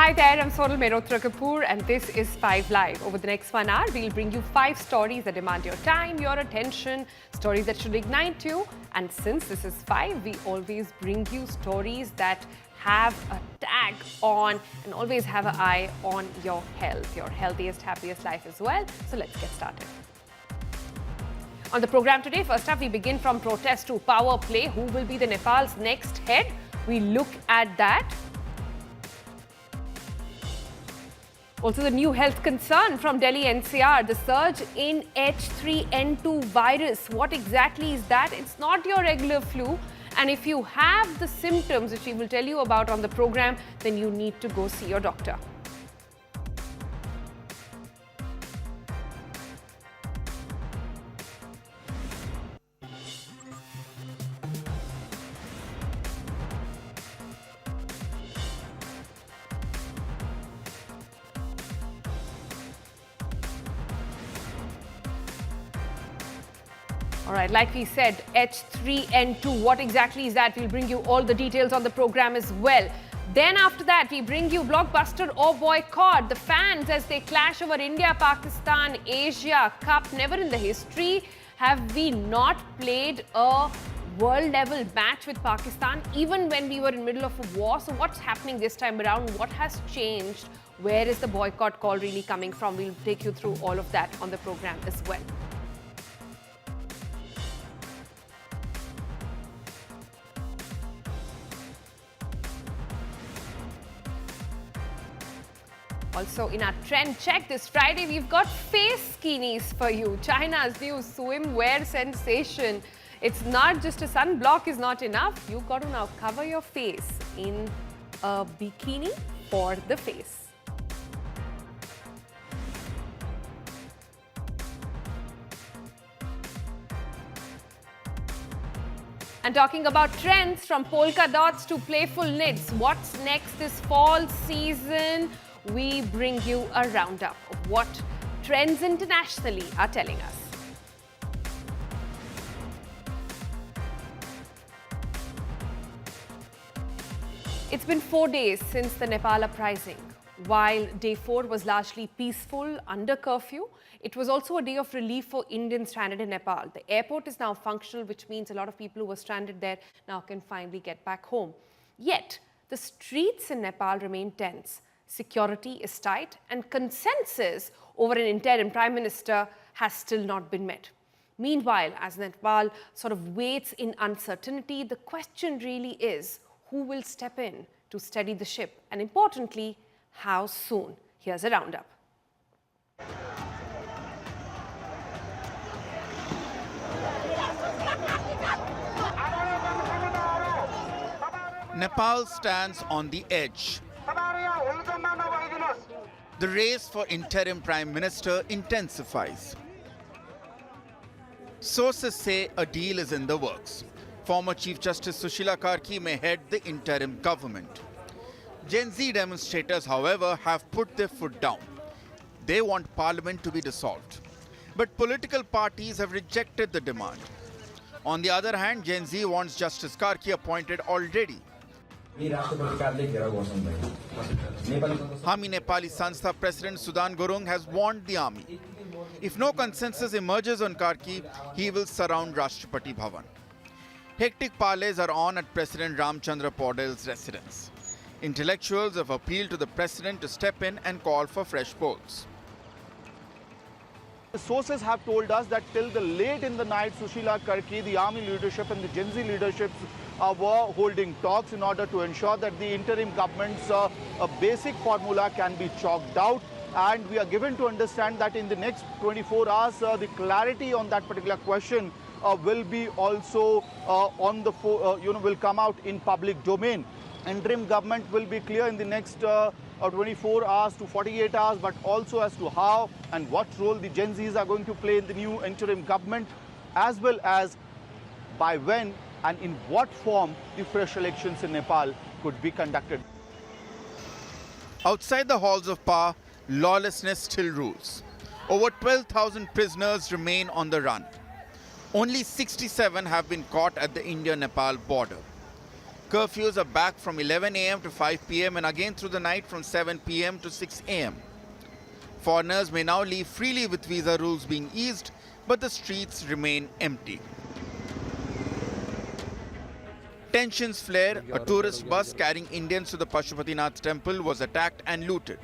Hi there, I'm Sonal Mehrotra Kapoor and this is 5 Live. Over the next 1 hour, we'll bring you 5 stories that demand your time, your attention, stories that should ignite you. And since this is 5, we always bring you stories that have a tag on and always have an eye on your health, your healthiest, happiest life as well. So let's get started. On the program today, first up, we begin from protest to power play. Who will be the Nepal's next head? We look at that. Also, the new health concern from Delhi NCR, the surge in H3N2 virus. What exactly is that? It's not your regular flu. And if you have the symptoms, which we will tell you about on the program, then you need to go see your doctor. All right, like we said, H3N2, what exactly is that? We'll bring you all the details on the program as well. Then after that, we bring you blockbuster or boycott. The fans as they clash over India, Pakistan, Asia Cup. Never in the history have we not played a world level match with Pakistan, even when we were in the middle of a war. So what's happening this time around? What has changed? Where is the boycott call really coming from? We'll take you through all of that on the program as well. Also, in our trend check this Friday, we've got face skinis for you. China's new swimwear sensation. It's not just a sunblock is not enough. You've got to now cover your face in a bikini for the face. And talking about trends, from polka dots to playful knits, what's next this fall season? We bring you a roundup of what trends internationally are telling us. It's been 4 days since the Nepal uprising. While day 4 was largely peaceful under curfew, it was also a day of relief for Indians stranded in Nepal. The airport is now functional, which means a lot of people who were stranded there now can finally get back home. Yet, the streets in Nepal remain tense. Security is tight and consensus over an interim prime minister has still not been met. Meanwhile, as Nepal sort of waits in uncertainty, the question really is who will step in to steady the ship, and importantly, how soon? Here's a roundup. Nepal stands on the edge. The race for interim prime minister intensifies. Sources say a deal is in the works. Former Chief Justice Sushila Karki may head the interim government. Gen Z demonstrators, however, have put their foot down. They want parliament to be dissolved. But political parties have rejected the demand. On the other hand, Gen Z wants Justice Karki appointed already. Hami Nepali Sanstha President Sudan Gurung has warned the army. If no consensus emerges on Karki, he will surround Rashtrapati Bhavan. Hectic parleys are on at President Ramchandra Paudel's residence. Intellectuals have appealed to the president to step in and call for fresh polls. The sources have told us that till the late in the night, Sushila Karki, the army leadership and the Gen Z leaderships were holding talks in order to ensure that the interim government's basic formula can be chalked out. And we are given to understand that in the next 24 hours, the clarity on that particular question will be also will come out in public domain. Interim government will be clear in the next 24 hours to 48 hours, but also as to how and what role the Gen Zs are going to play in the new interim government, as well as by when and in what form the fresh elections in Nepal could be conducted. Outside the halls of power, lawlessness still rules. Over 12,000 prisoners remain on the run. Only 67 have been caught at the India-Nepal border. Curfews are back from 11 a.m. to 5 p.m. and again through the night from 7 p.m. to 6 a.m. Foreigners may now leave freely with visa rules being eased, but the streets remain empty. Tensions flare. A tourist bus carrying Indians to the Pashupatinath temple was attacked and looted.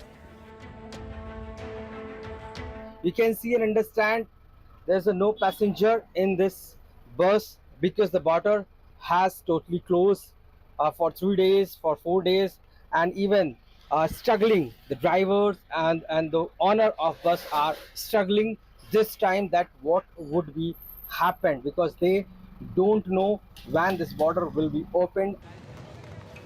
We can see and understand there's no passenger in this bus because the border has totally closed for 3 days, for 4 days, and even struggling. The drivers and the owner of bus are struggling this time that what would be happened because they don't know when this border will be opened.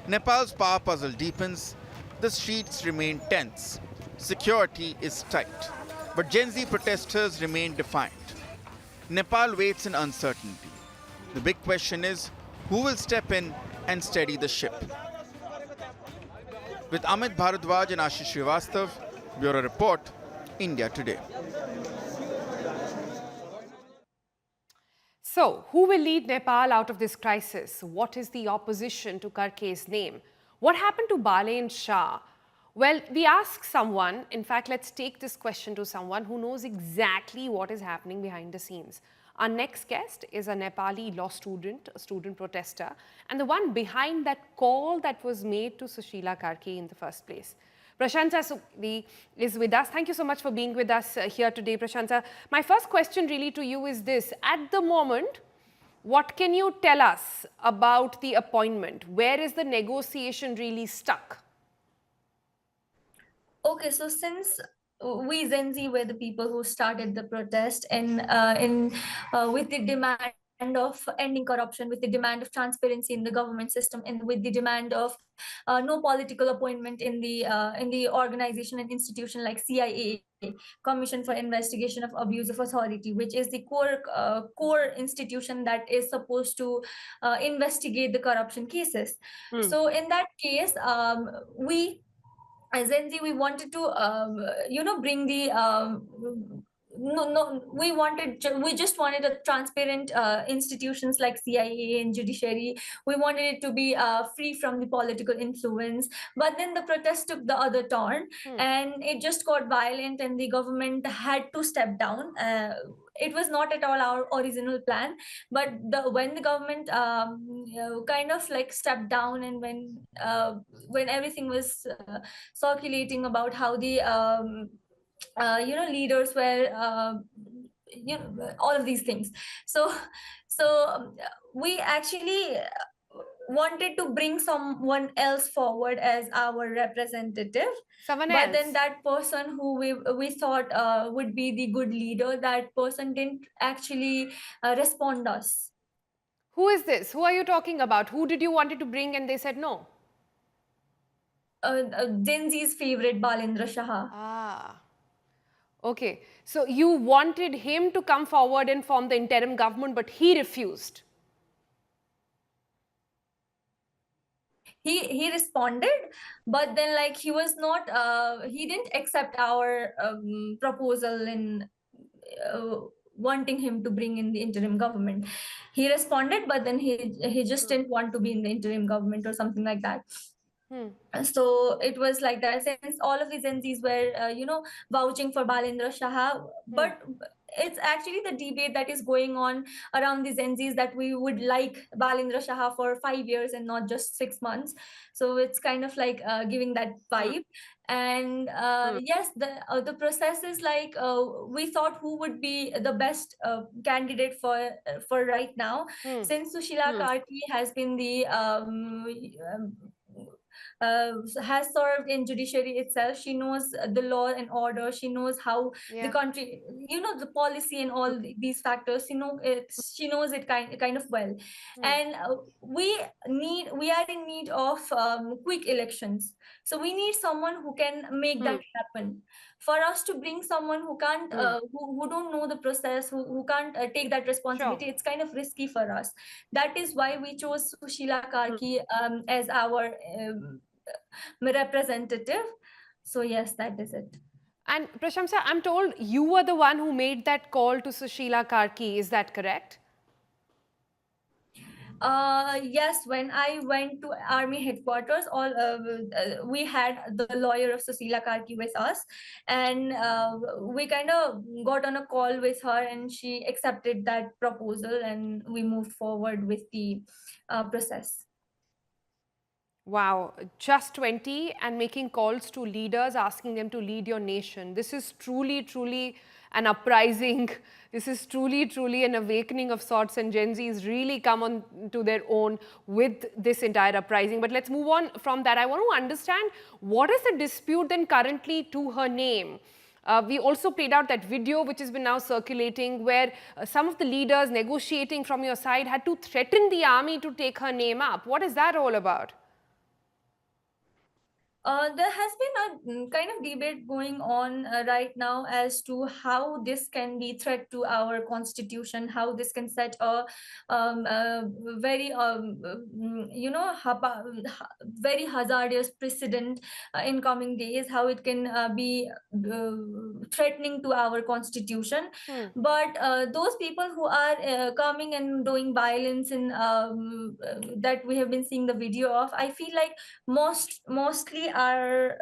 Nepal's power puzzle deepens. The streets remain tense. Security is tight. But Gen Z protesters remain defiant. Nepal waits in uncertainty. The big question is, who will step in and steady the ship? With Amit Bharadwaj and Ashish Srivastav, Bureau Report, India Today. So, who will lead Nepal out of this crisis? What is the opposition to Karki's name? What happened to Balen Shah? Well, we ask someone, in fact, let's take this question to someone who knows exactly what is happening behind the scenes. Our next guest is a Nepali law student, a student protester, and the one behind that call that was made to Sushila Karki in the first place. Prashanta Sukhi is with us. Thank you so much for being with us here today, Prashanta. My first question really to you is this. At the moment, what can you tell us about the appointment? Where is the negotiation really stuck? Okay, so since we Gen Z were the people who started the protest and with the demand of ending corruption, with the demand of transparency in the government system, and with the demand of no political appointment in the organization and institution like CIA, Commission for Investigation of Abuse of Authority, which is the core institution that is supposed to investigate the corruption cases. So in that case, we as Gen Z, we wanted to, bring the we just wanted a transparent institutions like CIA and judiciary. We wanted it to be free from the political influence. But then the protest took the other turn, and it just got violent, and the government had to step down. It was not at all our original plan, but when the government kind of like stepped down, and when everything was circulating about how the leaders were all of these things, so we actually wanted to bring someone else forward as our representative. Someone else. But then that person who we thought would be the good leader, that person didn't actually respond us. Who is this? Who are you talking about? Who did you wanted to bring and they said no? Gen Z's favorite, Balendra Shah. Ah. Okay. So you wanted him to come forward and form the interim government, but he refused. He responded, but then like he was not he didn't accept our proposal in wanting him to bring in the interim government. He responded, but then he just didn't want to be in the interim government or something like that. So it was like that, since all of the Gen Zs were vouching for Balendra Shah, but it's actually the debate that is going on around the Gen Zs that we would like Balendra Shah for 5 years and not just 6 months. So it's kind of like giving that vibe. And yes, the process is like we thought who would be the best candidate for right now, since Sushila Karki has been the has served in judiciary itself. She knows the law and order. She knows how the country, the policy and all these factors. She knows it kind of well. And we are in need of quick elections. So we need someone who can make that happen. For us to bring someone who can't, who don't know the process, who can't take that responsibility, it's kind of risky for us. That is why we chose Sushila Karki as our representative. So yes, that is it. And Prashamsa, I'm told you were the one who made that call to Sushila Karki. Is that correct? Yes, when I went to army headquarters, we had the lawyer of Sushila Karki with us, and we kind of got on a call with her, and she accepted that proposal, and we moved forward with the process. Wow, just 20 and making calls to leaders, asking them to lead your nation. This is truly, truly an uprising. This is truly, truly an awakening of sorts, and Gen Z's really come on to their own with this entire uprising. But let's move on from that. I want to understand, what is the dispute then currently to her name? We also played out that video which has been now circulating, where some of the leaders negotiating from your side had to threaten the army to take her name up. What is that all about? There has been a kind of debate going on right now as to how this can be threat to our constitution, how this can set a very very hazardous precedent in coming days, how it can be threatening to our constitution. But those people who are coming and doing violence in that we have been seeing the video of, I feel like mostly are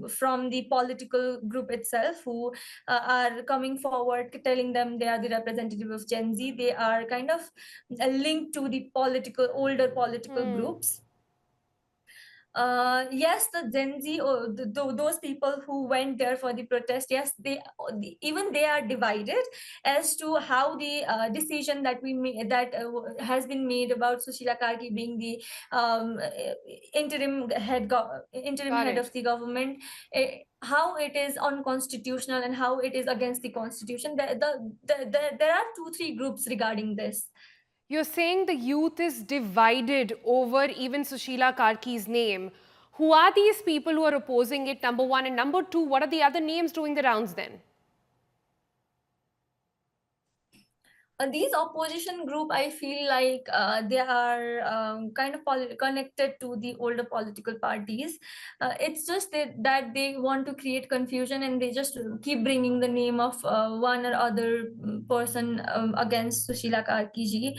from the political group itself, who are coming forward telling them they are the representative of Gen Z. They are kind of linked to the older political groups. Yes, the Gen Z, or those people who went there for the protest, yes, even they are divided as to how the decision that we made, that has been made about Sushila Karki being the interim head of the government, how it is unconstitutional and how it is against the constitution. There are 2-3 groups regarding this. You're saying the youth is divided over even Sushila Karki's name. Who are these people who are opposing it, number one? And number two, what are the other names doing the rounds then? These opposition group, I feel like they are kind of connected to the older political parties. It's just that they want to create confusion, and they just keep bringing the name of one or other person against Sushila Karki ji.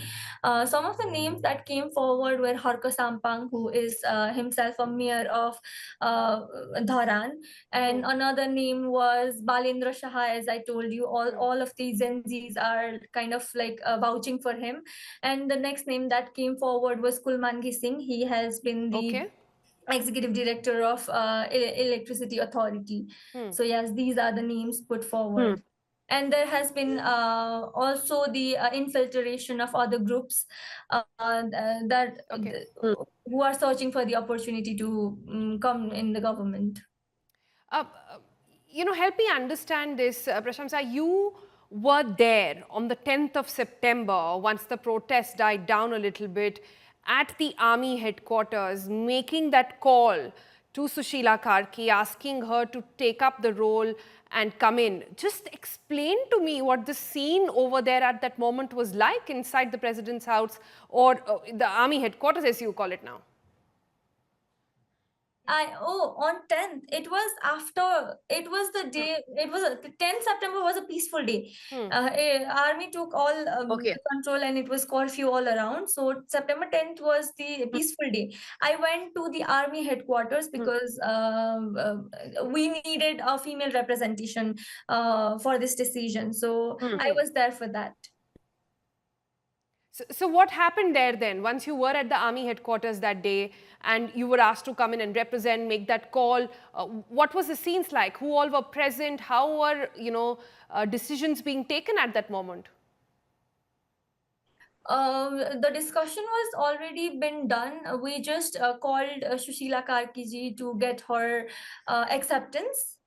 Some of the names that came forward were Harka Sampang, who is himself a mayor of Dharan, and another name was Balendra Shah. As I told you, all of these Gen Zs are kind of like vouching for him. And the next name that came forward was Kulman Ghising. He has been the executive director of Electricity Authority. So yes, these are the names put forward. And there has been also the infiltration of other groups who are searching for the opportunity to come in the government. Help me understand this, Prashamsa. You were there on the 10th of September, once the protest died down a little bit, at the army headquarters, making that call to Sushila Karki, asking her to take up the role and come in. Just explain to me what the scene over there at that moment was like inside the president's house, or the army headquarters, as you call it now. On 10th, it was the day, it was 10th September was a peaceful day. Army took all control, and it was curfew all around. So September 10th was the peaceful day. I went to the army headquarters because we needed a female representation for this decision. So I was there for that. So what happened there then, once you were at the army headquarters that day and you were asked to come in and represent, make that call? What was the scenes like? Who all were present? How were, decisions being taken at that moment? The discussion was already been done. We just called Sushila Karki ji to get her acceptance.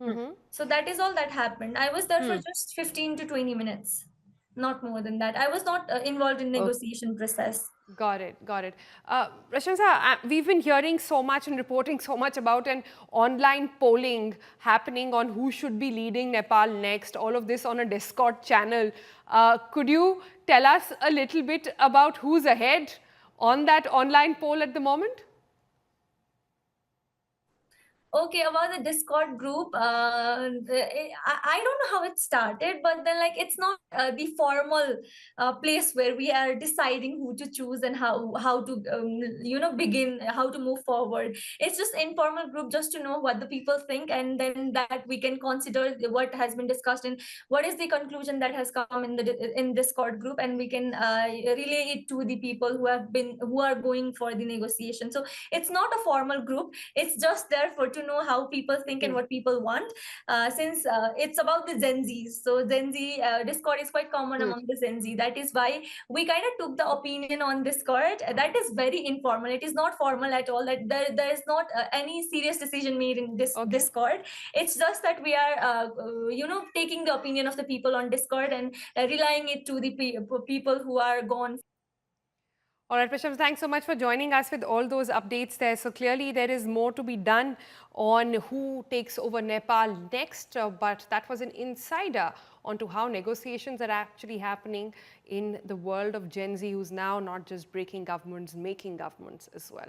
So that is all that happened. I was there for just 15 to 20 minutes. Not more than that. I was not involved in negotiation process. Got it. Prashamsa, we've been hearing so much and reporting so much about an online polling happening on who should be leading Nepal next, all of this on a Discord channel. Could you tell us a little bit about who's ahead on that online poll at the moment? Okay, about the Discord group, I don't know how it started, but then like it's not the formal place where we are deciding who to choose and how to begin, how to move forward. It's just informal group just to know what the people think, and then that we can consider what has been discussed and what is the conclusion that has come in Discord group, and we can relay it to the people who are going for the negotiation. So it's not a formal group, it's just there for to know how people think and what people want, since it's about the Gen Zs. So Gen Z Discord is quite common among the Gen Z. That is why we kind of took the opinion on Discord. That is very informal, it is not formal at all. That there is not any serious decision made in this Okay. Discord. It's just that we are taking the opinion of the people on Discord and relying it to the people who are gone. All right, Prashant, thanks so much for joining us with all those updates there. So clearly there is more to be done on who takes over Nepal next, but that was an insider onto how negotiations are actually happening in the world of Gen Z, who's now not just breaking governments, making governments as well.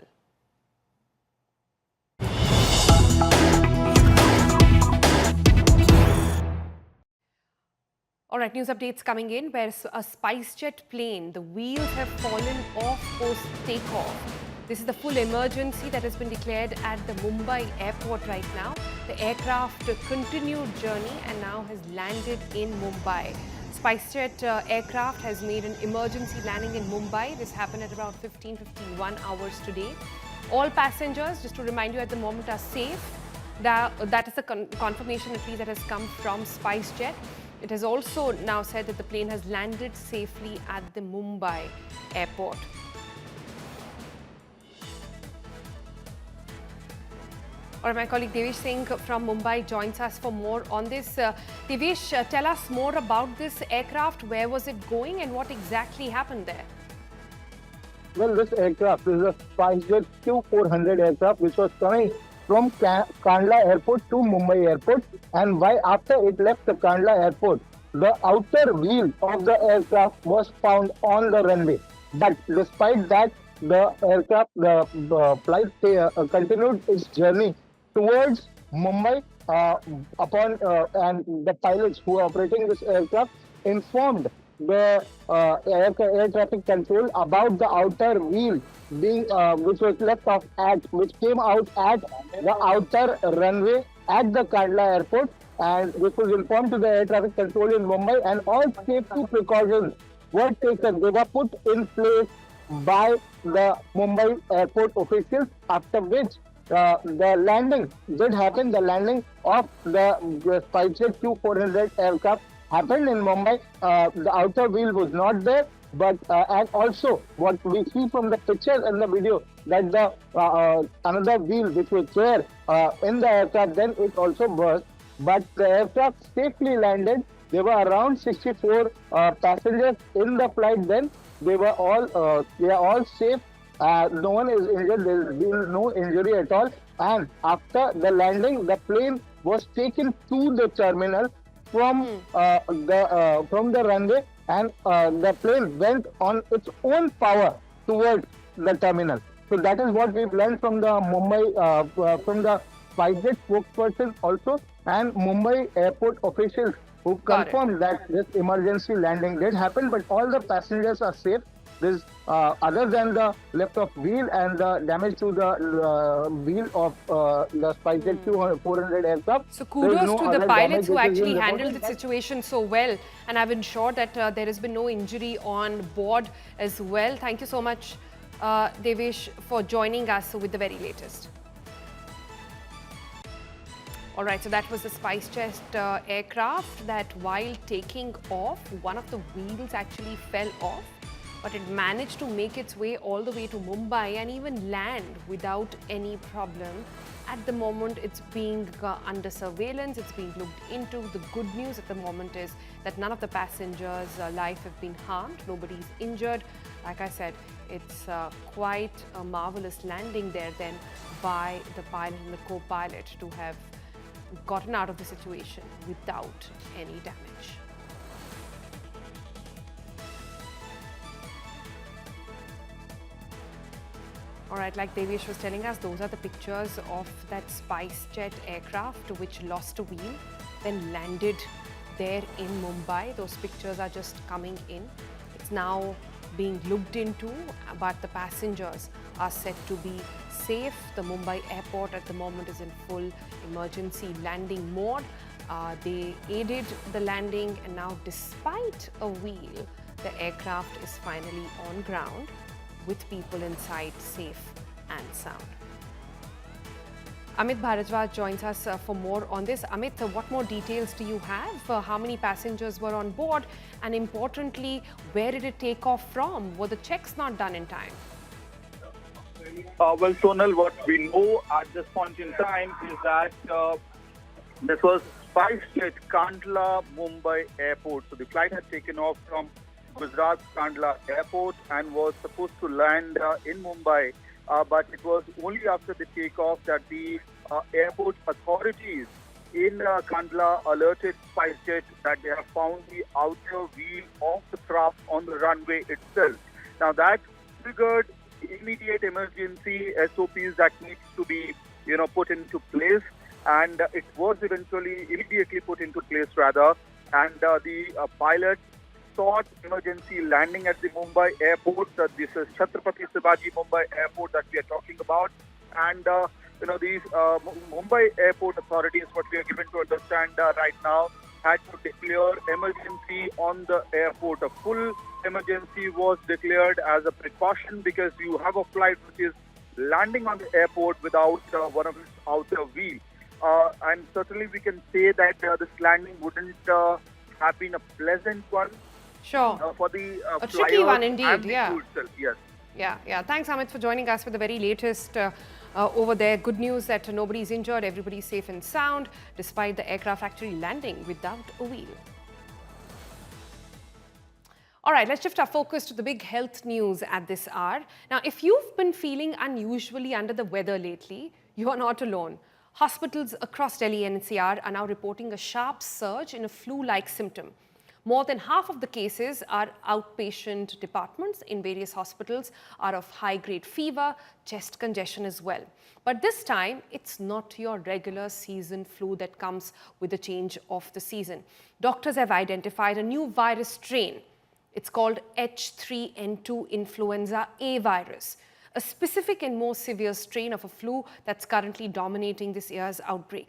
All right, news updates coming in where a spicejet plane, the wheels have fallen off post takeoff. This is the full emergency that has been declared at the Mumbai airport right now. The aircraft continued journey and now has landed in Mumbai. SpiceJet aircraft has made an emergency landing in Mumbai. This happened at around 15:51 hours today. All passengers, just to remind you, at the moment are safe. That is the confirmation at least that has come from SpiceJet. It has also now said that the plane has landed safely at the Mumbai airport. All right, my colleague Devesh Singh from Mumbai joins us for more on this. Devesh, tell us more about this aircraft. Where was it going and what exactly happened there? Well, this aircraft is a SpiceJet Q400 aircraft which was coming from Kandla Airport to Mumbai Airport, and why after it left the Kandla Airport, the outer wheel of the aircraft was found on the runway. But despite that, the aircraft, the flight continued its journey towards Mumbai. And the pilots who are operating this aircraft informed the air traffic control about the outer wheel being which was left off which came out at the outer runway at the Kandla airport, and which was informed to the air traffic control in Mumbai, and all safety precautions were taken. They were put in place by the Mumbai airport officials, after which the landing did happen. The landing of the SpiceJet Q400 aircraft happened in Mumbai. The outer wheel was not there, but and also what we see from the pictures and the video, that the another wheel which was there in the aircraft, then it also burst. But the aircraft safely landed. There were around 64 passengers in the flight. Then they are all safe. No one is injured. There has been no injury at all. And after the landing, the plane was taken to the terminal from the runway, and the plane went on its own power towards the terminal. So that is what we've learned from the Mumbai, from the SpiceJet spokesperson also, and Mumbai airport officials who confirmed that this emergency landing did happen, but all the passengers are safe. This, other than the lift of wheel and the damage to the wheel of the SpiceJet Q400 aircraft. So kudos to the pilots who actually handled the situation so well, and I've ensured that there has been no injury on board as well. Thank you so much, Devesh, for joining us with the very latest. All right, so that was the SpiceJet aircraft that while taking off, one of the wheels actually fell off, but it managed to make its way all the way to Mumbai and even land without any problem. At the moment, it's being under surveillance, it's being looked into. The good news at the moment is that none of the passengers' life have been harmed, nobody's injured. Like I said, it's quite a marvelous landing there then by the pilot and the co-pilot to have gotten out of the situation without any damage. All right, like Devesh was telling us, those are the pictures of that spicejet aircraft which lost a wheel, then landed there in Mumbai. Those pictures are just coming in. It's now being looked into, but the passengers are said to be safe. The Mumbai airport at the moment is in full emergency landing mode. They aided the landing, and now despite a wheel, the aircraft is finally on ground with people inside safe and sound. Amit Bharadwaj joins us for more on this. Amit, what more details do you have? How many passengers were on board? And importantly, where did it take off from? Were the checks not done in time? Well, Sonal, what we know at this point in time is that this was SpiceJet Kandla Mumbai Airport. So the flight had taken off from Gujarat Kandla Airport and was supposed to land in Mumbai. But it was only after the takeoff that the airport authorities in Kandla alerted SpiceJet that they have found the outer wheel of the craft on the runway itself. Now that triggered immediate emergency SOPs that needs to be, put into place, and it was eventually immediately put into place rather. And the pilot sought emergency landing at the Mumbai airport. This is Chhatrapati Shivaji Mumbai Airport that we are talking about. And, these Mumbai airport authorities, what we are given to understand right now, had to declare emergency on the airport. A full emergency was declared as a precaution because you have a flight which is landing on the airport without one of its outer wheels. And certainly we can say that this landing wouldn't have been a pleasant one. Sure. For the a tricky one indeed, and the yeah. crew itself, yes. Yeah. Thanks, Amit, for joining us with the very latest over there. Good news that nobody's injured, everybody's safe and sound, despite the aircraft actually landing without a wheel. All right, let's shift our focus to the big health news at this hour. Now, if you've been feeling unusually under the weather lately, you are not alone. Hospitals across Delhi NCR are now reporting a sharp surge in a flu-like symptom. More than half of the cases are outpatient departments in various hospitals are of high-grade fever, chest congestion as well. But this time, it's not your regular season flu that comes with the change of the season. Doctors have identified a new virus strain. It's called H3N2 influenza A virus, a specific and more severe strain of a flu that's currently dominating this year's outbreak.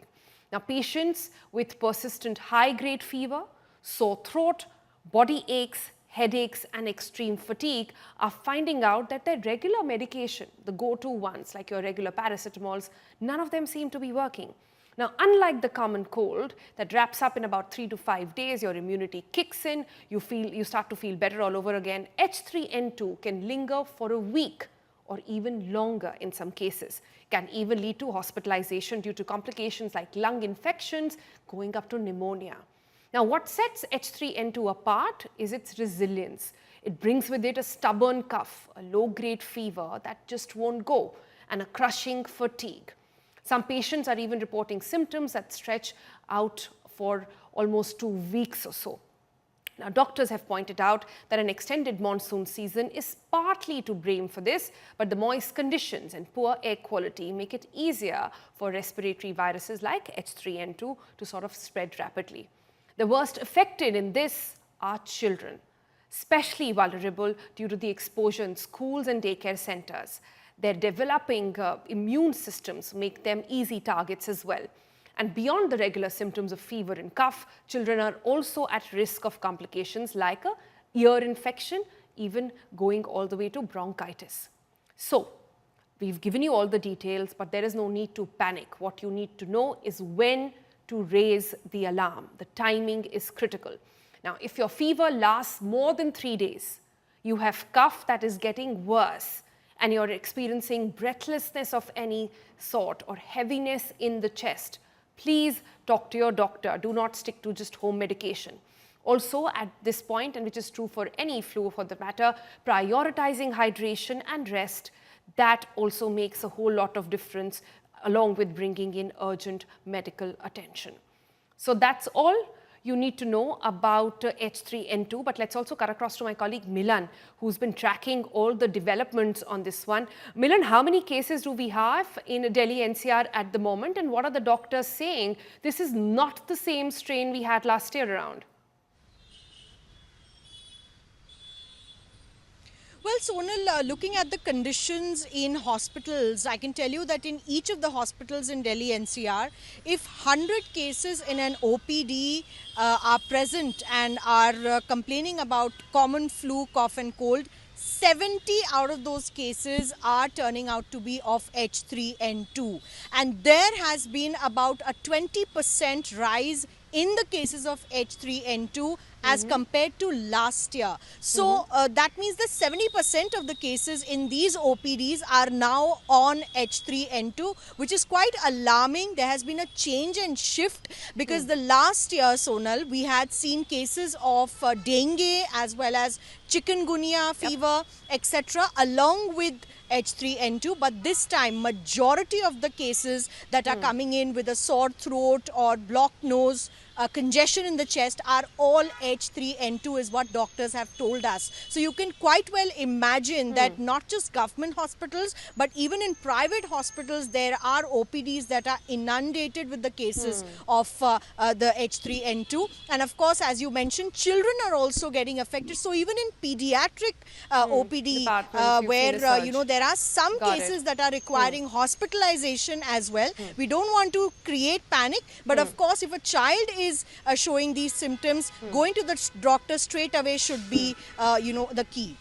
Now, patients with persistent high-grade fever, sore throat, body aches, headaches, and extreme fatigue are finding out that their regular medication, the go-to ones like your regular paracetamols, none of them seem to be working. Now, unlike the common cold that wraps up in about 3 to 5 days, your immunity kicks in, you start to feel better all over again, H3N2 can linger for a week or even longer in some cases. Can even lead to hospitalization due to complications like lung infections going up to pneumonia. Now, what sets H3N2 apart is its resilience. It brings with it a stubborn cough, a low-grade fever that just won't go, and a crushing fatigue. Some patients are even reporting symptoms that stretch out for almost 2 weeks or so. Now, doctors have pointed out that an extended monsoon season is partly to blame for this, but the moist conditions and poor air quality make it easier for respiratory viruses like H3N2 to sort of spread rapidly. The worst affected in this are children, especially vulnerable due to the exposure in schools and daycare centers. Their developing immune systems make them easy targets as well. And beyond the regular symptoms of fever and cough, children are also at risk of complications like a ear infection, even going all the way to bronchitis. So, we've given you all the details, but there is no need to panic. What you need to know is when to raise the alarm. The timing is critical. Now, if your fever lasts more than 3 days, you have cough that is getting worse, and you're experiencing breathlessness of any sort or heaviness in the chest, please talk to your doctor. Do not stick to just home medication. Also, at this point, and which is true for any flu for the matter, prioritizing hydration and rest, that also makes a whole lot of difference along with bringing in urgent medical attention. So that's all. you need to know about H3N2. But let's also cut across to my colleague Milan, who's been tracking all the developments on this one. Milan, how many cases do we have in Delhi NCR at the moment, and what are the doctors saying? This is not the same strain we had last year around. Well, Sonal, looking at the conditions in hospitals, I can tell you that in each of the hospitals in Delhi NCR, if 100 cases in an OPD are present and are complaining about common flu, cough and cold, 70 out of those cases are turning out to be of H3N2. And there has been about a 20% rise in the cases of H3N2 as compared to last year. So that means that 70% of the cases in these OPDs are now on H3N2, which is quite alarming. There has been a change and shift because the last year, Sonal, we had seen cases of dengue as well as chikungunya fever, etc., along with H3N2, but this time majority of the cases that are coming in with a sore throat or blocked nose, congestion in the chest are all H3N2 is what doctors have told us. So you can quite well imagine that not just government hospitals, but even in private hospitals, there are OPDs that are inundated with the cases of the H3N2. And of course, as you mentioned, children are also getting affected. So even in pediatric OPD, where there are some cases that are requiring hospitalization as well. We don't want to create panic, but of course, if a child is showing these symptoms, going to the doctor straight away should be, the key.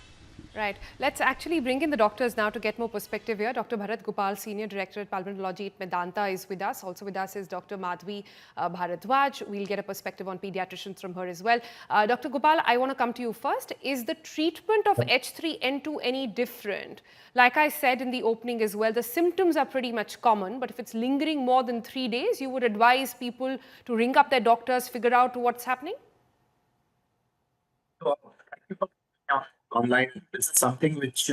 Right. Let's actually bring in the doctors now to get more perspective here. Dr. Bharat Gopal, Senior Director at Pulmonology at Medanta, is with us. Also with us is Dr. Madhvi Bharadwaj. We'll get a perspective on pediatricians from her as well. Dr. Gopal, I want to come to you first. Is the treatment of H3N2 any different? Like I said in the opening as well, the symptoms are pretty much common, but if it's lingering more than 3 days, you would advise people to ring up their doctors, figure out what's happening? Online, this is something which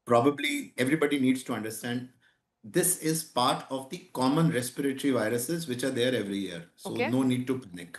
probably everybody needs to understand. This is part of the common respiratory viruses which are there every year. So no need to panic.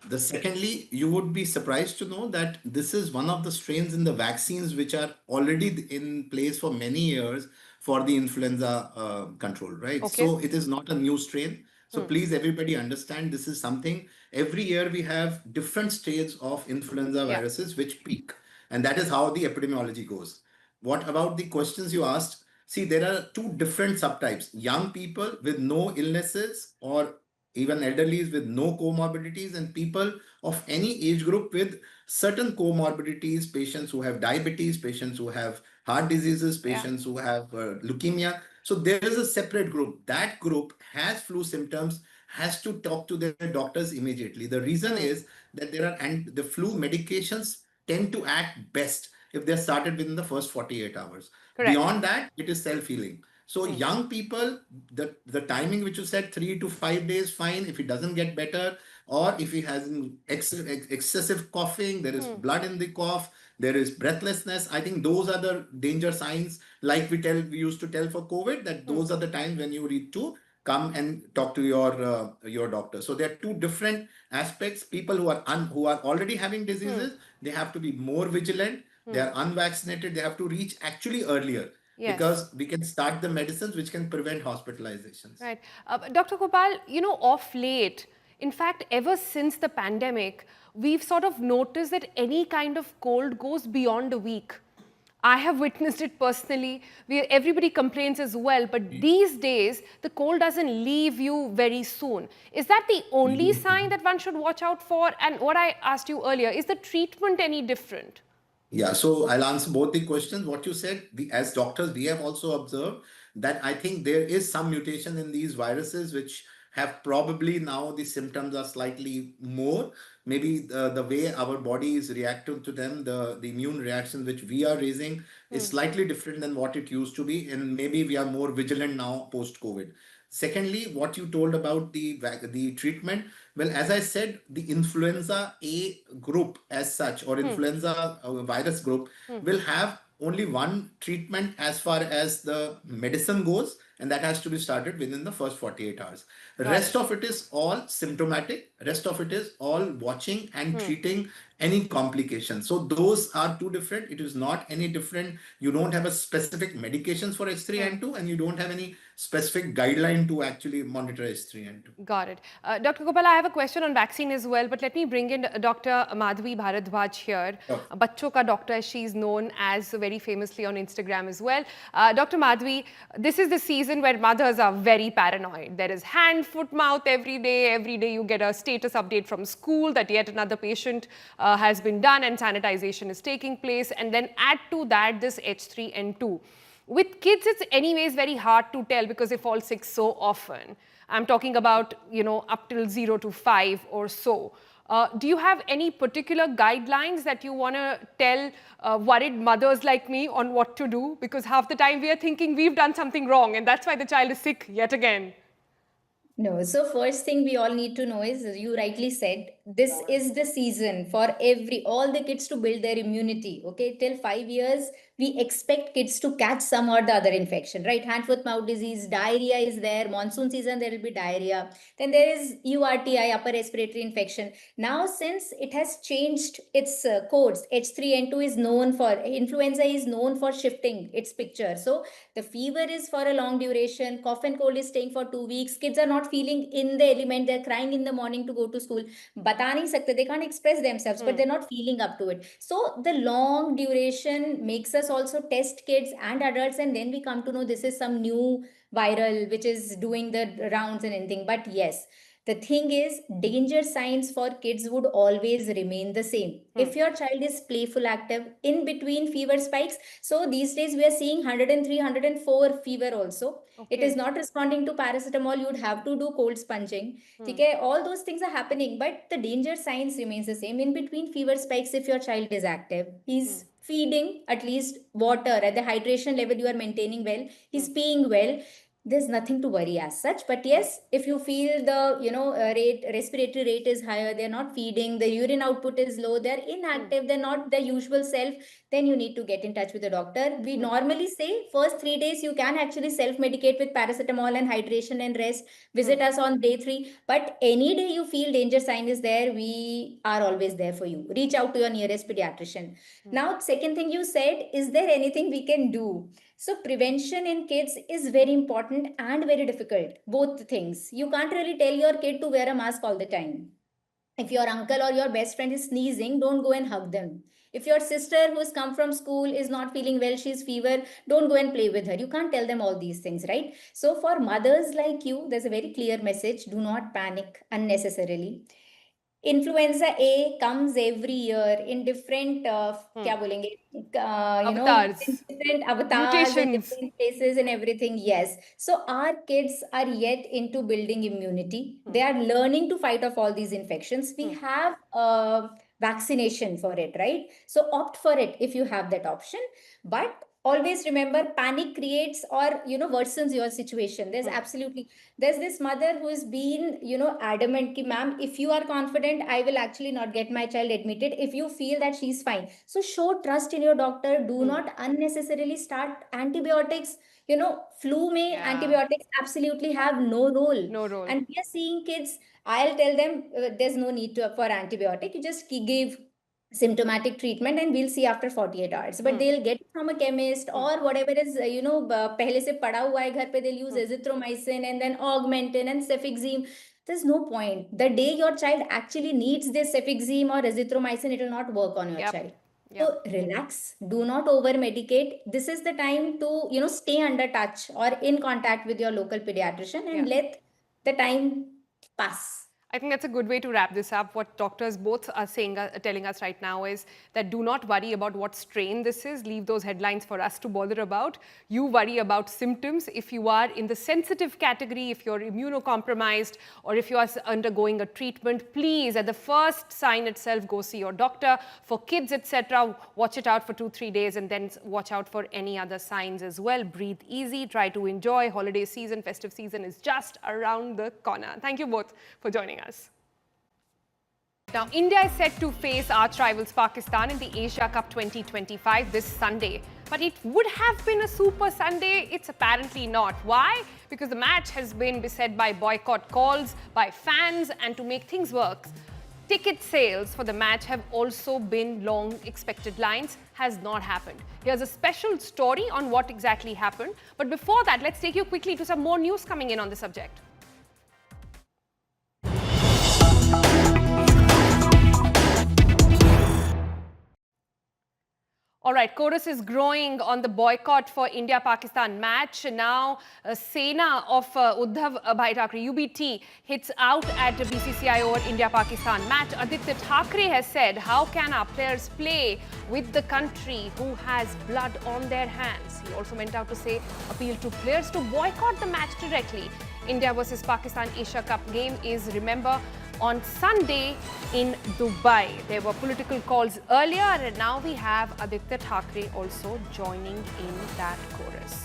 The secondly, you would be surprised to know that this is one of the strains in the vaccines which are already in place for many years for the influenza control, right? So it is not a new strain. So please, everybody understand this is something every year we have different stages of influenza viruses which peak. And that is how the epidemiology goes. What about the questions you asked? See, there are two different subtypes. Young people with no illnesses or even elderlies with no comorbidities, and people of any age group with certain comorbidities, patients who have diabetes, patients who have heart diseases, patients who have leukemia. So there is a separate group. That group has flu symptoms, has to talk to their doctors immediately. The reason is that there are, and the flu medications tend to act best if they're started within the first 48 hours. Beyond that, it is self-healing. So young people, the timing which you said, 3 to 5 days, fine. If it doesn't get better, or if he has excessive coughing, there is blood in the cough, there is breathlessness. I think those are the danger signs. Like we used to tell for COVID, that those are the times when you need to come and talk to your doctor. So there are two different aspects. People who are already having diseases, they have to be more vigilant. They are unvaccinated. They have to reach actually earlier. Because we can start the medicines which can prevent hospitalizations. Right. Dr. Gopal, off late, in fact, ever since the pandemic, we've sort of noticed that any kind of cold goes beyond a week. I have witnessed it personally. Everybody complains as well. But these days, the cold doesn't leave you very soon. Is that the only sign that one should watch out for? And what I asked you earlier, is the treatment any different? Yeah, so I'll answer both the questions. What you said, as doctors, we have also observed that I think there is some mutation in these viruses which have probably now the symptoms are slightly more. Maybe the way our body is reacting to them, the immune reaction which we are raising is slightly different than what it used to be. And maybe we are more vigilant now post-COVID. Secondly, what you told about the treatment, well, as I said, the influenza A group as such, or influenza virus group, will have only one treatment as far as the medicine goes, and that has to be started within the first 48 hours. Rest of it is all symptomatic. Rest of it is all watching and treating any complications. So those are two different. It is not any different. You don't have a specific medications for H3N2 and you don't have any specific guideline to actually monitor H3N2. Got it. Dr. Gopal, I have a question on vaccine as well, but let me bring in Dr. Madhavi Bharadwaj here. Bachcho ka doctor, as she's known as very famously on Instagram as well. Dr. Madhavi, this is the season where mothers are very paranoid. There is hand, foot, mouth every day. Every day you get a status update from school that yet another patient has been done and sanitization is taking place. And then add to that this H3N2. With kids, it's anyways very hard to tell because they fall sick so often. I'm talking about, up till 0 to 5 or so. Do you have any particular guidelines that you want to tell worried mothers like me on what to do? Because half the time we are thinking we've done something wrong and that's why the child is sick yet again. No, so first thing we all need to know is, you rightly said, this is the season for all the kids to build their immunity. Okay, till 5 years, we expect kids to catch some or the other infection, right? Hand, foot, mouth disease, diarrhea is there. Monsoon season, there will be diarrhea. Then there is URTI, upper respiratory infection. Now, since it has changed its codes, H3N2 is known for, influenza is known for shifting its picture. So the fever is for a long duration, cough and cold is staying for 2 weeks. Kids are not feeling in the element. They're crying in the morning to go to school. Bata nahi sakte. They can't express themselves, but they're not feeling up to it. So the long duration makes us also test kids and adults, and then we come to know this is some new viral which is doing the rounds and anything. But yes, the thing is, danger signs for kids would always remain the same. If your child is playful, active, in between fever spikes, so these days we are seeing 103, 104 fever also. It is not responding to paracetamol, you would have to do cold sponging. Okay, all those things are happening, but the danger signs remains the same. In between fever spikes, if your child is active, he's feeding at least water at the hydration level you are maintaining well, he's peeing well, there's nothing to worry as such. But yes, if you feel the respiratory rate is higher, they're not feeding, the urine output is low, they're inactive, they're not their usual self, then you need to get in touch with the doctor. We normally say first 3 days you can actually self-medicate with paracetamol and hydration and rest. Visit us on day 3. But any day you feel danger sign is there, we are always there for you. Reach out to your nearest pediatrician. Now, second thing you said, is there anything we can do? So prevention in kids is very important and very difficult, both things. You can't really tell your kid to wear a mask all the time. If your uncle or your best friend is sneezing, don't go and hug them. If your sister who's come from school is not feeling well, she's fever, don't go and play with her. You can't tell them all these things, right? So for mothers like you, there's a very clear message. Do not panic unnecessarily. Influenza A comes every year in different, Avatars. different avatars, Mutations. and different places and everything. Yes. So our kids are yet into building immunity. They are learning to fight off all these infections. We have vaccination for it, right? So opt for it if you have that option. But always remember, panic creates or worsens your situation. There's there's this mother who has been adamant ki, ma'am, if you are confident, I will actually not get my child admitted if you feel that she's fine. So show trust in your doctor. Do not unnecessarily start antibiotics. Flu may antibiotics absolutely have no role. And we are seeing kids, I'll tell them there's no need for antibiotic. You just give symptomatic treatment and we'll see after 48 hours. But they'll get it from a chemist or whatever is, pehle se pada hua hai ghar pe, they'll use azithromycin and then augmentin and cefixime. There's no point. The day your child actually needs this cefixime or azithromycin, it will not work on your child. So relax, do not over medicate. This is the time to, stay under touch or in contact with your local pediatrician and let the time pass. I think that's a good way to wrap this up. What doctors both are telling us right now is that do not worry about what strain this is. Leave those headlines for us to bother about. You worry about symptoms. If you are in the sensitive category, if you're immunocompromised, or if you are undergoing a treatment, please, at the first sign itself, go see your doctor. For kids, etc., watch it out for 2-3 days and then watch out for any other signs as well. Breathe easy. Try to enjoy. Holiday season, festive season is just around the corner. Thank you both for joining us. Now, India is set to face arch rivals Pakistan in the Asia Cup 2025 this Sunday. But it would have been a super Sunday. It's apparently not. Why? Because the match has been beset by boycott calls by fans, and to make things work, ticket sales for the match have also been long expected lines. Has not happened. Here's a special story on what exactly happened. But before that, let's take you quickly to some more news coming in on the subject. All right, chorus is growing on the boycott for India-Pakistan match. Now, Sena of Uddhav Bhai Thackeray, UBT, hits out at the BCCI over India-Pakistan match. Aditya Thackeray has said, how can our players play with the country who has blood on their hands? He also went out to say, appeal to players to boycott the match directly. India versus Pakistan Asia Cup game is, remember, on Sunday in Dubai. There were political calls earlier, and now we have Aditya Thackeray also joining in that chorus.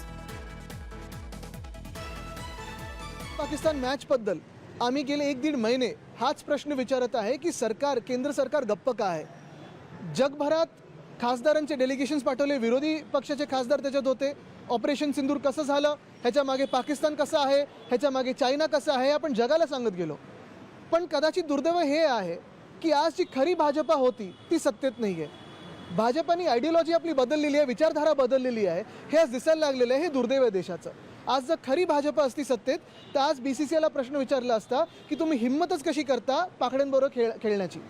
Pakistan match बद्दल आम्ही गेले 1-1.5 महिने हाच प्रश्न विचारत आहे की सरकार, केंद्र सरकार गप्प का आहे. जगभरात खासदारांचे डेलिगेशन्स पाठवले, विरोधी पक्षाचे खासदार त्याच्यात होते. ऑपरेशन सिंदूर कसं झालं, ह्याच्या मागे पाकिस्तान कसं आहे, ह्याच्या मागे चायना कसं आहे, आपण जगाला सांगत गेलो. पण कदाचित दुर्दैव हे आहे की आज जी खरी भाजपा होती ती सत्तेत नाही आहे. भाजपाने आयडियोलॉजी आपली बदललेली आहे, विचारधारा बदललेली आहे. हे आज दिसायला लागलेलं आहे. हे दुर्दैव आहे देशाचं. आज जर खरी भाजपा असती सत्तेत तर आज BCCIला प्रश्न विचारला असता की तुम्ही हिम्मतच कशी करता पाकड्यांबरोबर खेळण्याची.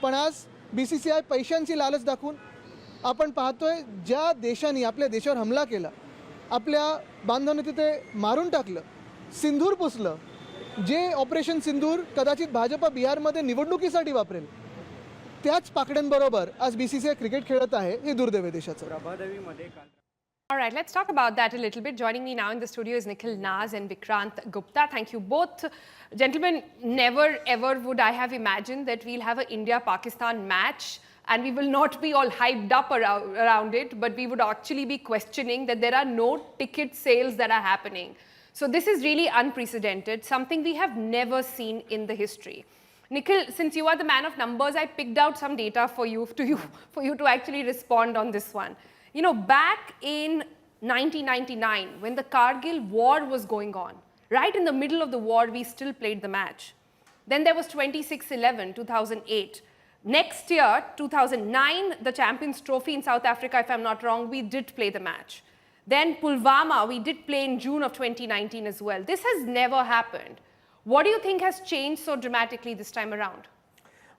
पण आज BCCI पैशांची लालच दाखवून आपण पाहतोय ज्या देशांनी आपल्या देशावर हमला केला, आपल्या बांधवांनी तिथे मारून टाकलं, सिंदूर पुसलं, जे ऑपरेशन सिंदूर कदाचित भाजपा बिहारमध्ये निवडणुकीसाठी वापरेल, त्याच पाकड्यांबरोबर आज BCCI क्रिकेट खेळत आहे. हे दुर्दैव आहे देशाचं. All right, let's talk about that a little bit. Joining me now in the studio is Nikhil Naz and Vikrant Gupta. Thank you both. Gentlemen, never ever would I have imagined that we'll have an India-Pakistan match and we will not be all hyped up around it, but we would actually be questioning that there are no ticket sales that are happening. So this is really unprecedented, something we have never seen in the history. Nikhil, since you are the man of numbers, I picked out some data for you to actually respond on this one. You know, back in 1999, when the Kargil war was going on, right in the middle of the war, we still played the match. Then there was 26/11, 2008. Next year, 2009, the Champions Trophy in South Africa, if I'm not wrong, we did play the match. Then Pulwama, we did play in June of 2019 as well. This has never happened. What do you think has changed so dramatically this time around?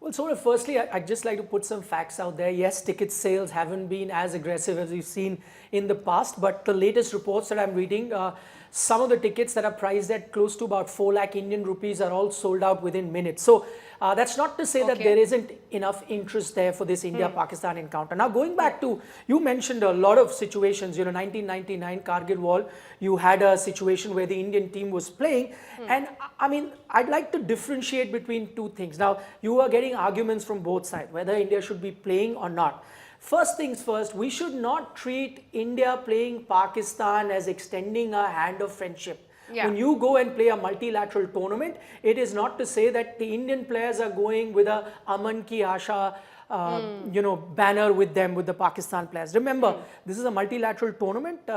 Well, so firstly, I'd just like to put some facts out there. Yes, ticket sales haven't been as aggressive as we've seen in the past, but the latest reports that I'm reading, some of the tickets that are priced at close to about 4 lakh Indian rupees are all sold out within minutes. So that's not to say that there isn't enough interest there for this India-Pakistan encounter. Now, going back to, you mentioned a lot of situations, you know, 1999 Kargil War, you had a situation where the Indian team was playing. And I mean, I'd like to differentiate between two things. Now, you are getting arguments from both sides, whether India should be playing or not. First things first, we should not treat India playing Pakistan as extending a hand of friendship. Yeah. When you go and play a multilateral tournament, it is not to say that the Indian players are going with a Aman Ki Asha you know, banner with them, with the Pakistan players. Remember, this is a multilateral tournament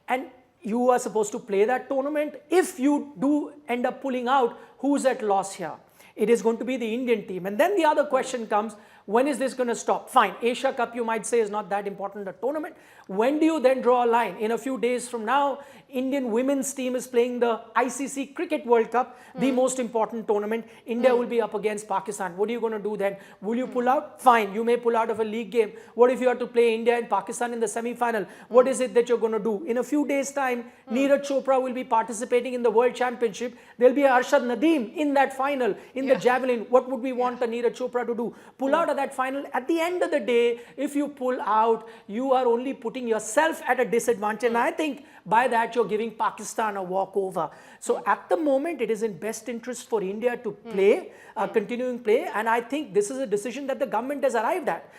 and you are supposed to play that tournament. If you do end up pulling out, who's at loss here? It is going to be the Indian team. And then the other question comes, when is this going to stop? Fine, Asia Cup you might say is not that important a tournament. When do you then draw a line? In a few days from now, Indian women's team is playing the ICC Cricket World Cup, the most important tournament. India will be up against Pakistan. What are you going to do then? Will you pull out? Fine, you may pull out of a league game. What if you have to play India and Pakistan in the semi-final? What is it that you're going to do? In a few days' time, Neeraj Chopra will be participating in the World Championship. There'll be Arshad Nadeem in that final, in the javelin. What would we want Neeraj Chopra to do? Pull out of that final. At the end of the day, if you pull out, you are only putting yourself at a disadvantage. And I think by that you're giving Pakistan a walkover. So at the moment, it is in best interest for India to play, continuing play, and I think this is a decision that the government has arrived at.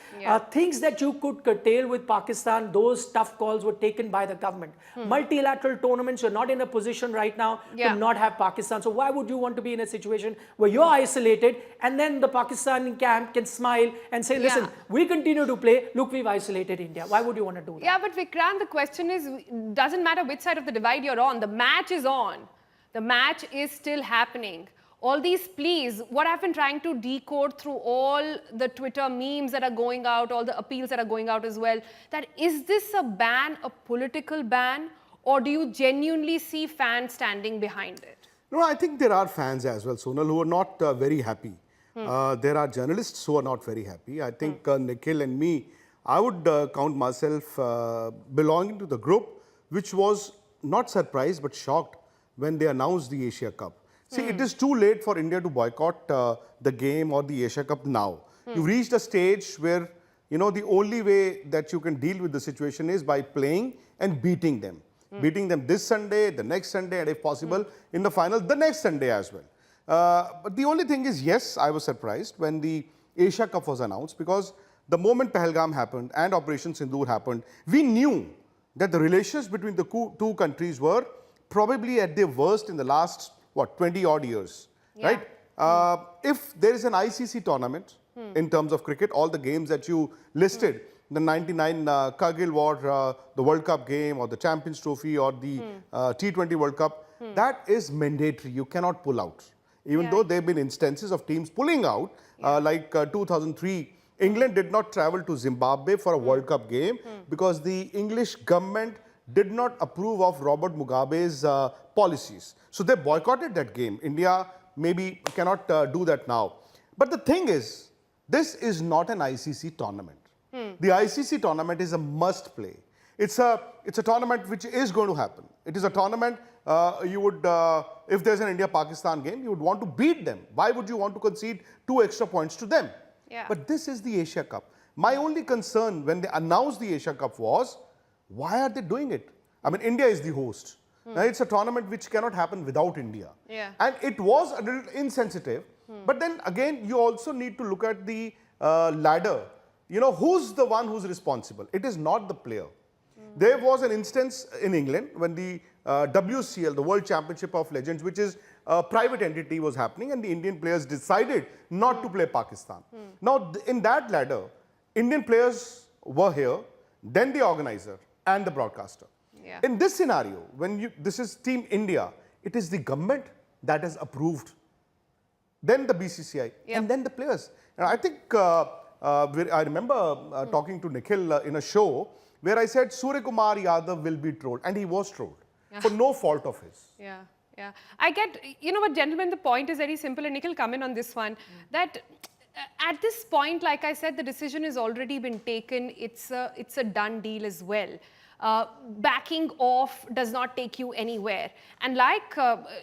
Things that you could curtail with Pakistan, those tough calls were taken by the government. Multilateral tournaments, you're not in a position right now to not have Pakistan. So why would you want to be in a situation where you're isolated and then the Pakistani camp can smile and say, listen, we continue to play, look, we've isolated India. Why would you want to do that? Yeah, but Vikrant, the question is, doesn't matter which side of the divide you're on, the match is on. The match is still happening. All these pleas, what I've been trying to decode through all the Twitter memes that are going out, all the appeals that are going out as well, that is this a ban, a political ban, or do you genuinely see fans standing behind it? No, I think there are fans as well, Sonal, who are not very happy. There are journalists who are not very happy. I think Nikhil and me, I would count myself belonging to the group which was not surprised but shocked when they announced the Asia Cup. See, it is too late for India to boycott the game or the Asia Cup now. You've reached a stage where, you know, the only way that you can deal with the situation is by playing and beating them. Beating them this Sunday, the next Sunday, and if possible, in the final, the next Sunday as well. But the only thing is, yes, I was surprised when the Asia Cup was announced, because the moment Pahalgam happened and Operation Sindoor happened, we knew that the relations between the two countries were probably at their worst in the last, what, 20 odd years, right? If there is an ICC tournament in terms of cricket, all the games that you listed, the 99 Kargil War, the World Cup game, or the Champions Trophy, or the T20 World Cup, that is mandatory. You cannot pull out. Even though there have been instances of teams pulling out, like 2003, England did not travel to Zimbabwe for a World Cup game because the English government did not approve of Robert Mugabe's policies. So they boycotted that game. India maybe cannot do that now. But the thing is, this is not an ICC tournament. The ICC tournament is a must play. It's a tournament which is going to happen. It is a tournament you would, if there's an India-Pakistan game, you would want to beat them. Why would you want to concede 2 extra points to them? But this is the Asia Cup. My only concern when they announced the Asia Cup was, why are they doing it? I mean, India is the host. Now, it's a tournament which cannot happen without India. And it was a little insensitive. But then again, you also need to look at the ladder. You know, who's the one who's responsible? It is not the player. There was an instance in England when the WCL, the World Championship of Legends, which is a private entity, was happening, and the Indian players decided not to play Pakistan. Now, in that ladder, Indian players were here, then the organizer and the broadcaster. In this scenario, when this is Team India, it is the government that has approved, then the BCCI, and then the players. And I think I remember talking to Nikhil in a show where I said Surya Kumar Yadav will be trolled, and he was trolled for no fault of his. I get, you know what, gentlemen, the point is very simple, and Nikhil, come in on this one, that at this point, like I said, the decision has already been taken. It's a done deal as well. Backing off does not take you anywhere. And like,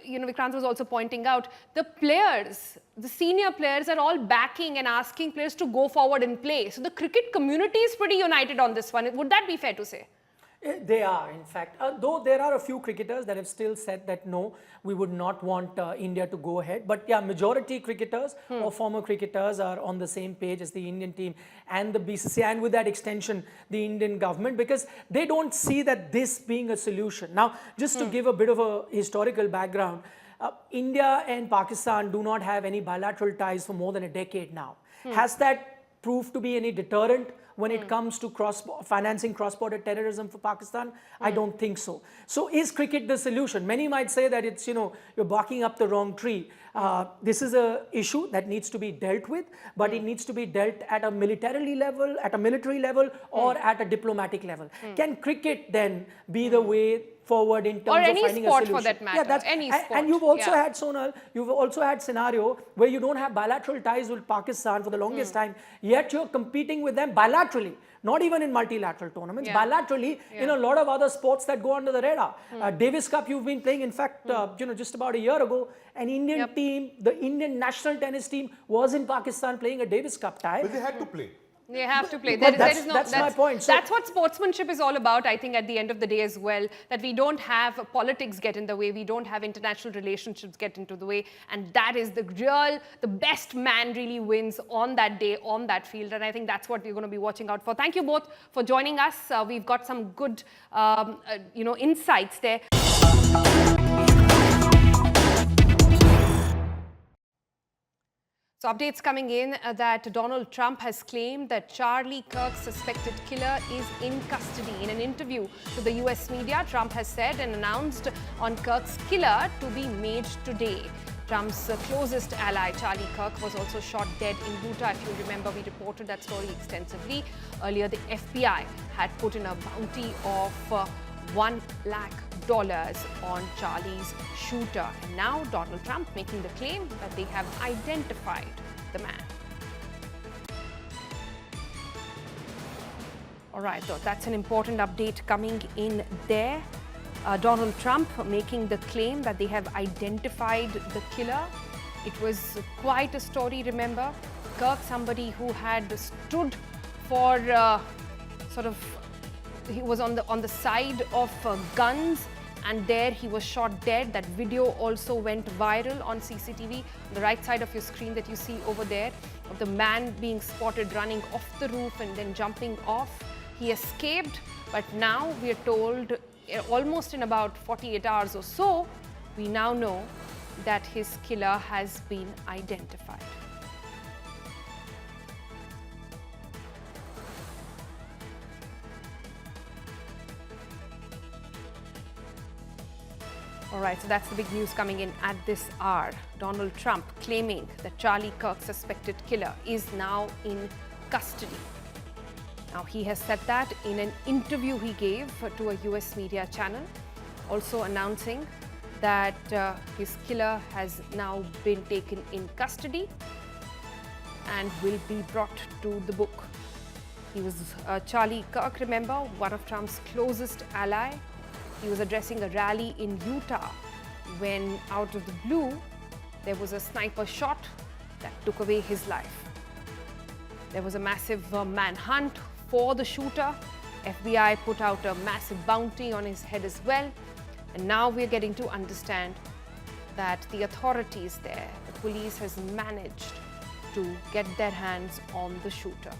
you know, Vikrant was also pointing out, the players, the senior players are all backing and asking players to go forward and play. So the cricket community is pretty united on this one. Would that be fair to say? They are, in fact. Though there are a few cricketers that have still said that no, we would not want India to go ahead. But yeah, majority cricketers or former cricketers are on the same page as the Indian team and the BCCI, and with that extension, the Indian government, because they don't see that this being a solution. Now, just to give a bit of a historical background, India and Pakistan do not have any bilateral ties for more than a decade now. Has that proved to be any deterrent when it comes to financing cross-border terrorism for Pakistan? I don't think so. So is cricket the solution? Many might say that it's, you know, you're barking up the wrong tree. This is an issue that needs to be dealt with, but it needs to be dealt at a military level, or at a diplomatic level. Can cricket then be the way forward in terms of finding a solution? Or any sport for that matter. Yeah, any sport. And you've also had, Sonal, you've also had scenario where you don't have bilateral ties with Pakistan for the longest time, yet you're competing with them bilaterally, not even in multilateral tournaments, bilaterally in a lot of other sports that go under the radar. Davis Cup you've been playing, in fact, you know, just about a year ago, an Indian team, the Indian national tennis team was in Pakistan playing a Davis Cup tie. But they had to play. They have to play. But that's my point. So that's what sportsmanship is all about, I think, at the end of the day as well, that we don't have politics get in the way, we don't have international relationships get into the way, and that is the best man really wins on that day, on that field, and I think that's what we're going to be watching out for. Thank you both for joining us. We've got some good, insights there. So updates coming in that Donald Trump has claimed that Charlie Kirk's suspected killer is in custody. In an interview to the US media, Trump has said and announced on Kirk's killer to be made today. Trump's closest ally, Charlie Kirk, was also shot dead in Utah. If you remember, we reported that story extensively. Earlier, the FBI had put in a bounty of $1 lakh on Charlie's shooter. And now Donald Trump making the claim that they have identified the man. All right, so that's an important update coming in there. Donald Trump making the claim that they have identified the killer. It was quite a story, remember? Kirk, somebody who had stood for he was on the side of guns, and there he was shot dead. That video also went viral on CCTV. On the right side of your screen that you see over there, of the man being spotted running off the roof and then jumping off. He escaped, but now we are told almost in about 48 hours or so, we now know that his killer has been identified. All right, so that's the big news coming in at this hour. Donald Trump claiming that Charlie Kirk's suspected killer is now in custody. Now, he has said that in an interview he gave to a US media channel, also announcing that his killer has now been taken in custody and will be brought to the book. He was Charlie Kirk, remember, one of Trump's closest ally. He was addressing a rally in Utah when, out of the blue, there was a sniper shot that took away his life. There was a massive manhunt for the shooter. FBI put out a massive bounty on his head as well. And now we're getting to understand that the authorities there, the police, has managed to get their hands on the shooter.